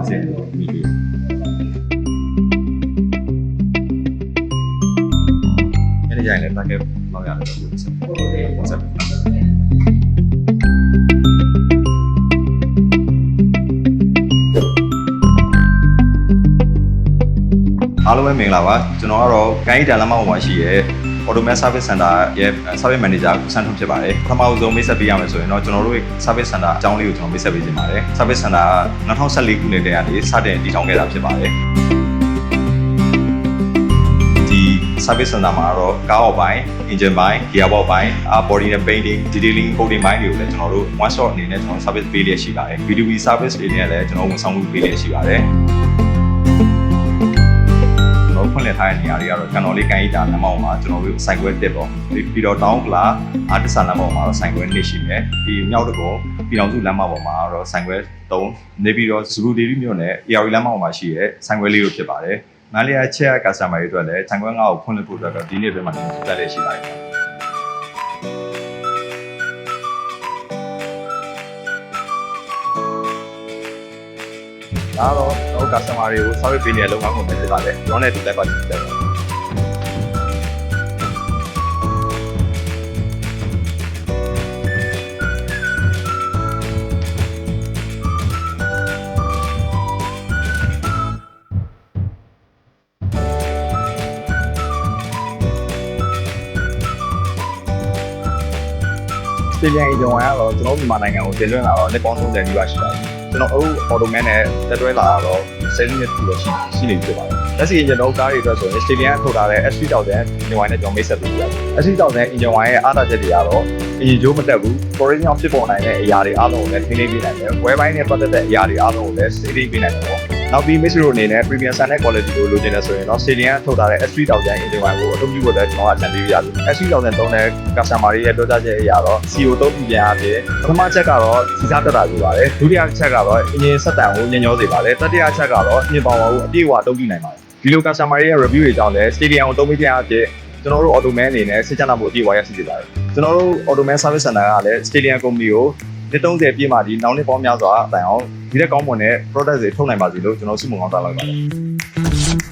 စေမိပြီအဲ့ဒီကြိုင်လည်း target လောက်ရတယ်လို့ပြောတယ်ပုံစံအားလုံးပဲမင်္ဂလာပါကျွန်တော်ကတော့ကိုင်းဒါလမ်းမပေါ်မှာရှိရဲ Automatic Service Center ရဲ့ Service Manager ဆန်းထွန်းဖြစ်ပါတယ်ပထမဆုံးမိတ်ဆက်ပေးရမယ်ဆိုရင်တော့ကျွန်တော်တို့ရဲ့ Service Center အကြောင်းလေးကိုကျွန်တော်မိတ်ဆက်ပေးခြင်းပါတယ် Service Center 2014ခုနှစ်တည်းကနေစတင်တည်ထောင်ခဲ့တာဖြစ်ပါတယ်ဒီ Service Center မှာတော့ကားအောက်ပိုင်း Engine ပိုင်း Gearbox ပိုင်း Body နဲ့ Painting Detailing Coating ပိုင်းတွေကိုလည်းကျွန်တော်တို့ one shot အနေနဲ့ကျွန်တော် Service ပေးလျက်ရှိပါတယ် B2B Service တွေနဲ့လည်းကျွန်တော်ဝန်ဆောင်မှုပေးလျက်ရှိပါတယ်ဖွင့်လှစ်ထားတဲ့နေရာတွေကတော့ကန်တော်လေးကန်ရီတာလမ်းမပေါ်မှာကျွန်တော်တို့ဆိုင်ခွဲတက်ပေါ့ပြီးတော့တောင်းပလာအာတဆန်လမ်းမပေါ်မှာတော့ဆိုင်ခွဲနေရှိမယ်ဒီမြောက်တကုံပြည်တော်စုလမ်းမပေါ်မှာတော့ဆိုင်ခွဲ3နေပြီးတော့ဇူလူဒေရီမြို့နယ် AR လမ်းမပေါ်မှာရှိတဲ့ဆိုင်ခွဲလေးတို့ဖြစ်ပါတယ်မန္တလေးအချက်က customer တွေအတွက်လည်းဆိုင်ခွဲ9ကိုဖွင့်လှစ်ဖို့အတွက်တော့ဒီနေ့ပဲမှတက်လက်ရှိပါတယ်ဒါတော့ကျွန်တော် customer တွေကို service ပေးနေတဲ့လုပ်ငန်းကိုဖြစ်ပါတယ်ကျွန်တော်လည်းဒီလက်ပါကြည့်တယ်စတေလီယန်ဂျွန်ကတော့ကျွန်တော်မြန်မာနိုင်ငံကိုတင်သွင်းလာတော့လက်ပေါင်း30နီးပါးရှိပါတယ်ကျွန်တော်အခု Automan နဲ့တက်တွဲလာတော့7နှစ်တူလို့ရှိနေပြီဖြစ်ပါတယ်။လက်ရှိ engine တို့ကားတွေအတွက်ဆိုရင် Stallion ထုတ်ထားတဲ့ S3000 engine wine နဲ့ကျွန်တော်မိတ်ဆက်ပေးရတယ်။ S3000 engine wine ရဲ့အားသာချက်တွေကတော့ engine ကြိုးမတက်ဘူး။ foreign ကြောင့်ဖြစ်ပေါ်နိုင်တဲ့အရာတွေအားလုံးကိုလည်းထိန်းသိမ်းပေးနိုင်တယ်။ wear ပိုင်းနဲ့ပတ်သက်တဲ့အရာတွေအားလုံးကိုလည်းထိန်းသိမ်းပေးနိုင်တယ်ပေါ့။နောက်ပြီး Mix တို့အနေနဲ့ premium standard quality ကိုလိုချင်တယ်ဆိုရင်တော့ Stallion ထုတ်ထားတဲ့ S3000 engine wine ကိုအသုံးပြုဖို့လည်းကျွန်တော်အကြံပေးရပြီ။ S3000 သုံးတဲ့ customer တွေရဲ့ပြောကြားချက်အရတော့ CO3 ပြန်အပြင်ပထမချက်ကတော့စီစားတက်တာလိုပါတယ်။ဒုတိယချက်ကတော့ engine စက်တန်ကိုညှညောစေပါတယ်။တတိယချက်ကတော့ညင်ပေါဝါကိုအပြည့်အဝအသုံးပြုနိုင်ပါတယ်။ဒီလို customer ရဲ့ review တွေကြောင့်လည်း Stallion ကိုသုံးပြီးတဲ့အဖြစ်ကျွန်တော်တို့ Automan အနေနဲ့စိတ်ချမ်းသာမှုအပြည့်အဝရရှိစေပါတယ်။ကျွန်တော်တို့ Automan Service Center ကလည်း Stallion Company ကိုနှစ်30ပြည့်မှဒီနောက်နှစ်ပေါင်းများစွာအတိုင်အောင်ဒီလက်ကောင်းမွန်တဲ့ product တွေထုတ်နိုင်ပါစေလို့ကျွန်တော်ဆုမွန်ကောင်းတောင်းလိုက်ပါတယ်။